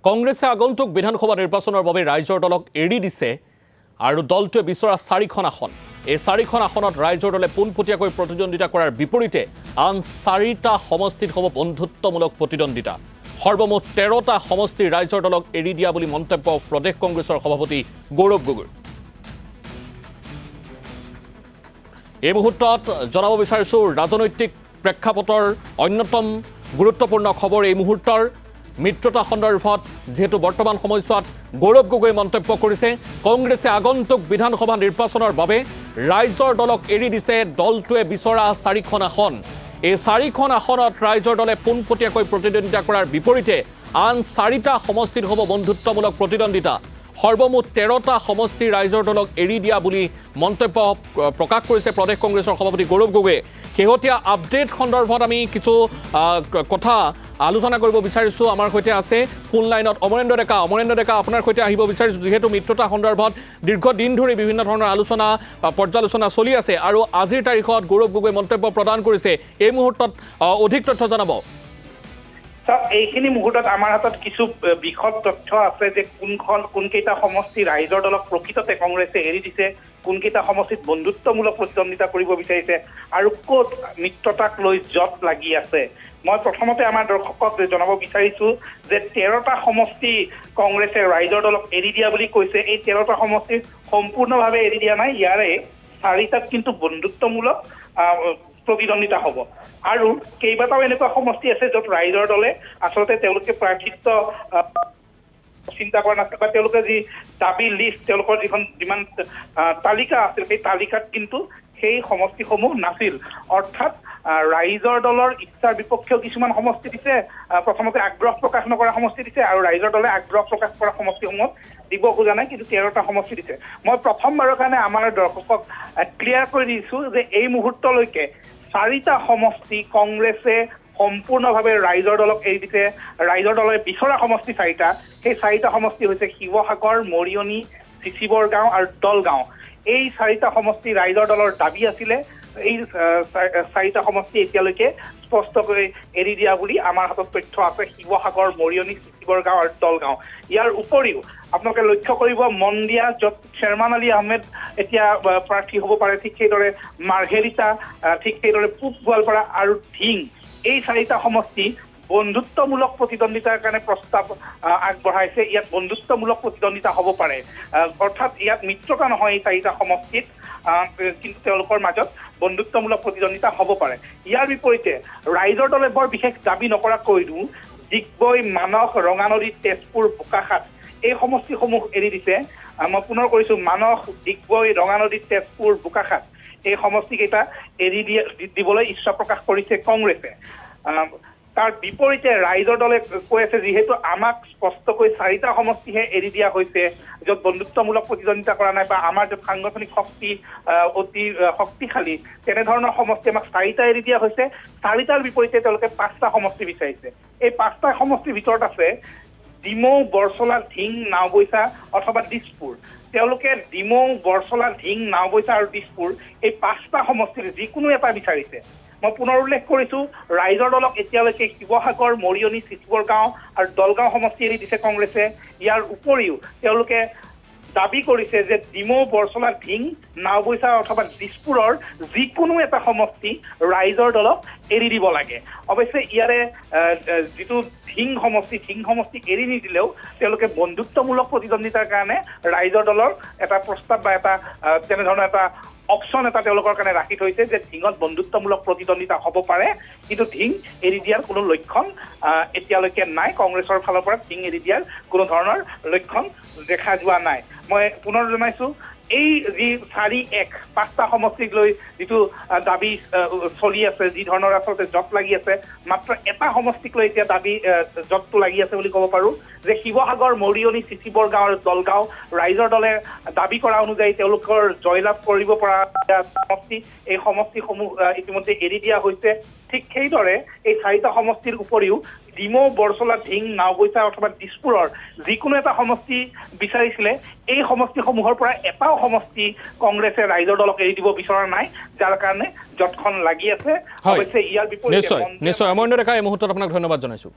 কংগ্ৰেছে আগন্তুক বিধানসভা নিৰ্বাচনৰ বাবে ৰাইজৰ দলক এৰি দিছে আৰু দলটোৱে বিচৰা 4খন আসন। এই 4খন আসনত ৰাইজৰ দলে পোনপটীয়াকৈ প্ৰতিদ্বন্দ্বিতা কৰাৰ বিপৰীতে আন 4টা সমষ্টিত হ'ব বন্ধুত্বমূলক প্ৰতিদ্বন্দ্বিতা। সৰ্বমুঠ 13টা সমষ্টিৰ ৰাইজৰ দলক এৰি দিয়া বুলি মন্তব্য প্ৰদেশ কংগ্ৰেছৰ সভাপতি গৌৰৱ গগৈৰ। এই মুহূৰ্তত জনাব বিচাৰিছোঁ ৰাজনৈতিক প্ৰেক্ষাপটৰ অন্যতম গুৰুত্বপূৰ্ণ খবৰ এই মুহূৰ্তৰ মিত্ৰতা সন্দৰ্ভত যেহেতু বৰ্তমান সময়ছোৱাত গৌৰৱ গগৈ মন্তব্য কৰিছে কংগ্ৰেছে আগন্তুক বিধানসভা নিৰ্বাচনৰ বাবে ৰাইজৰ দলক এৰি দিছে দলটোৱে বিচৰা 4খন আসন। এই 4খন আসনত ৰাইজৰ দলে পোনপটীয়াকৈ প্ৰতিদ্বন্দ্বিতা কৰাৰ বিপৰীতে আন 4টা সমষ্টিত হ'ব বন্ধুত্বমূলক প্ৰতিদ্বন্দ্বিতা। সৰ্বমুঠ 13টা সমষ্টি ৰাইজৰ দলক এৰি দিয়া বুলি মন্তব্য প্ৰকাশ কৰিছে প্ৰদেশ কংগ্ৰেছৰ সভাপতি গৌৰৱ গগৈয়ে। শেহতীয়া আপডেট সন্দৰ্ভত আমি কিছু কথা আলোচনা কৰিব বিচাৰিছোঁ। আমাৰ সৈতে আছে ফোন লাইনত অমৰেন্দ্ৰ ডেকা। অমৰেন্দ্ৰ ডেকা, আপোনাৰ সৈতে আহিব বিচাৰিছোঁ যিহেতু মিত্ৰতা সন্দৰ্ভত দীৰ্ঘদিন ধৰি বিভিন্ন ধৰণৰ আলোচনা পৰ্যালোচনা চলি আছে আৰু আজিৰ তাৰিখত গৌৰৱ গগৈ মন্তব্য প্ৰদান কৰিছে। এই মুহূৰ্তত অধিক তথ্য জনাব। এইখিনি মুহূৰ্তত আমাৰ হাতত কিছু বিশদ তথ্য আছে যে কোনকেইটা সমষ্টি ৰাইজৰ দলক প্ৰকৃততে কংগ্ৰেছে এৰি দিছে, কোনকেইটা সমষ্টিত বন্ধুত্বমূলক প্ৰতিদ্বন্দ্বিতা কৰিব বিচাৰিছে আৰু ক'ত মিত্ৰতাক লৈ জট লাগি আছে। মই প্ৰথমতে আমাৰ দৰ্শকক জনাব বিচাৰিছোঁ যে 13টা সমষ্টি কংগ্ৰেছে ৰাইজৰ দলক এৰি দিয়া বুলি কৈছে। এই 13টা সমষ্টি সম্পূৰ্ণভাৱে এৰি দিয়া নাই, ইয়াৰে 4টাত কিন্তু বন্ধুত্বমূলক প্ৰতিদ্বন্দ্বিতা হ'ব আৰু কেইবাটাও এনেকুৱা সমষ্টি আছে য'ত ৰাইজৰ দলে আচলতে তেওঁলোকে প্ৰাৰ্থিত্ব চিন্তা কৰা নাছিল বা তেওঁলোকে যি দাবী লিষ্ট তেওঁলোকৰ যিমান তালিকা আছিল সেই তালিকাত কিন্তু সেই সমষ্টিসমূহ নাছিল। অৰ্থাৎ ৰাইজৰ দলৰ ইচ্ছাৰ বিপক্ষেও কিছুমান সমষ্টি দিছে, প্ৰথমতে আগ্ৰহ প্ৰকাশ নকৰা সমষ্টি দিছে আৰু ৰাইজৰ দলে আগ্ৰহ প্ৰকাশ কৰা সমষ্টিসমূহত দিব খোজা নাই, কিন্তু 13টা সমষ্টি দিছে। মই প্ৰথমবাৰৰ কাৰণে আমাৰ দৰ্শকক ক্লিয়াৰ কৰি দিছোঁ যে এই মুহূৰ্তলৈকে 4টা সমষ্টি কংগ্ৰেছে সম্পূৰ্ণভাৱে ৰাইজৰ দলক এৰি দিছে। ৰাইজৰ দলে বিচৰা সমষ্টি 4টা, সেই 4টা সমষ্টি হৈছে শিৱসাগৰ, মৰিয়নি, চিচিবৰগাঁও আৰু দলগাঁও। এই 4টা সমষ্টি ৰাইজৰ দলৰ দাবী আছিলে। এই 4টা সমষ্টি এতিয়ালৈকে স্পষ্টকৈ এৰি দিয়া বুলি আমাৰ হাতত তথ্য আছে। শিৱসাগৰ, মৰিয়নি, চিচিবৰগাঁও আৰু দলগাঁও। ইয়াৰ উপৰিও আপোনালোকে লক্ষ্য কৰিব মন্দিয়া, য'ত শ্বেৰমান আলী আহমেদ এতিয়া প্ৰাৰ্থী হ'ব পাৰে, ঠিক সেইদৰে মাৰ্ঘেৰিটা, ঠিক সেইদৰে পূব গোৱালপাৰা আৰু ধিং, এই 4টা সমষ্টি বন্ধুত্বমূলক প্ৰতিদ্বন্দ্বিতাৰ কাৰণে প্ৰস্তাৱ আগবঢ়াইছে। ইয়াত বন্ধুত্বমূলক প্ৰতিদ্বন্দ্বিতা হ'ব পাৰে, অৰ্থাৎ ইয়াত মিত্ৰতা নহয় এই 4টা সমষ্টিত, কিন্তু তেওঁলোকৰ মাজত বন্ধুত্বমূলক প্ৰতিদ্বন্দ্বিতা হ'ব পাৰে। ইয়াৰ বিপৰীতে ৰাইজৰ দলে বৰ বিশেষ দাবী নকৰাকৈও ডিগবৈ, মানস, ৰঙানদী, তেজপুৰ, বোকাখাত এই সমষ্টিসমূহ এৰি দিছে। মই পুনৰ কৈছোঁ, মানস, ডিগবৈ, ৰঙানদী, তেজপুৰ, বোকাখাত এই সমষ্টিকেইটা এৰি দিবলৈ ইচ্ছা প্ৰকাশ কৰিছে কংগ্ৰেছে। তাৰ বিপৰীতে ৰাইজৰ দলে কৈ আছে যিহেতু আমাক স্পষ্টকৈ 4টা সমষ্টিহে এৰি দিয়া হৈছে য'ত বন্ধুত্বমূলক প্ৰতিদ্বন্দ্বিতা কৰা নাই বা আমাৰ য'ত সাংগঠনিক শক্তি অতি শক্তিশালী, তেনেধৰণৰ সমষ্টি আমাক 4টা এৰি দিয়া হৈছে। 4টাৰ বিপৰীতে তেওঁলোকে 5টা সমষ্টি বিচাৰিছে। এই 5টা সমষ্টিৰ ভিতৰত আছে ডিমৌ, বৰচলা, ধিং, নাওবৈচা অথবা দিছপুৰ। তেওঁলোকে ডিমৌ, বৰচলা, ধিং, নাওবৈচা আৰু দিছপুৰ এই 5টা সমষ্টিৰ যিকোনো এটা বিচাৰিছে। মই পুনৰ উল্লেখ কৰিছোঁ, ৰাইজৰ দলক এতিয়ালৈকে শিৱসাগৰ, মৰিয়নি, চিচিবৰগাঁও আৰু দলগাঁও সমষ্টি এৰি দিছে কংগ্ৰেছে। ইয়াৰ উপৰিও তেওঁলোকে দাবী কৰিছে যে ডিমৌ, বৰচলা, ধিং, নাওবৈচা অথবা দিছপুৰৰ যিকোনো এটা সমষ্টি ৰাইজৰ দলক এৰি দিব লাগে। অৱশ্যে ইয়াৰে যিটো ধিং সমষ্টি এৰি নিদিলেও তেওঁলোকে বন্ধুত্বমূলক প্ৰতিদ্বন্দ্বিতাৰ কাৰণে ৰাইজৰ দলৰ এটা প্ৰস্তাৱ বা এটা তেনেধৰণৰ এটা অপশ্যন এটা তেওঁলোকৰ কাৰণে ৰাখি থৈছে যে ধিঙত বন্ধুত্বমূলক প্ৰতিদ্বন্দ্বিতা হ'ব পাৰে, কিন্তু ধিং এৰি দিয়াৰ কোনো লক্ষণ এতিয়ালৈকে নাই। কংগ্ৰেছৰ ফালৰ পৰা ধিং এৰি দিয়াৰ কোনো ধৰণৰ লক্ষণ দেখা যোৱা নাই। মই পুনৰ জনাইছোঁ, এই যি 5টা সমষ্টিক লৈ যিটো দাবী চলি আছে, যি ধৰণৰ আচলতে জট লাগি আছে, মাত্ৰ এটা সমষ্টিক লৈ এতিয়া দাবী জটটো লাগি আছে বুলি ক'ব পাৰোঁ যে শিৱসাগৰ, মৰিয়নি, চিচিবৰগাঁও আৰু দলগাঁও ৰাইজৰ দলে দাবী কৰা অনুযায়ী তেওঁলোকৰ জয়লাভ কৰিব পৰা সমষ্টি, এই সমষ্টিসমূহ ইতিমধ্যে এৰি দিয়া হৈছে। ঠিক সেইদৰে এই 4টা সমষ্টিৰ উপৰিও ডিমৌ, বৰচলা, ধিং, নাওবৈচা অথবা দিছপুৰৰ যিকোনো এটা সমষ্টি বিচাৰিছিলে। এই সমষ্টিসমূহৰ পৰা এটাও সমষ্টি কংগ্ৰেছে ৰাইজৰ দলক এৰি দিব বিচৰা নাই, যাৰ কাৰণে জটখন লাগি আছে। অৱশ্যে ইয়াৰ বিপৰীতে নিশ্চয় অমৰেন্দ্ৰ ডেকা, এই মুহূৰ্তত আপোনাক ধন্যবাদ জনাইছোঁ।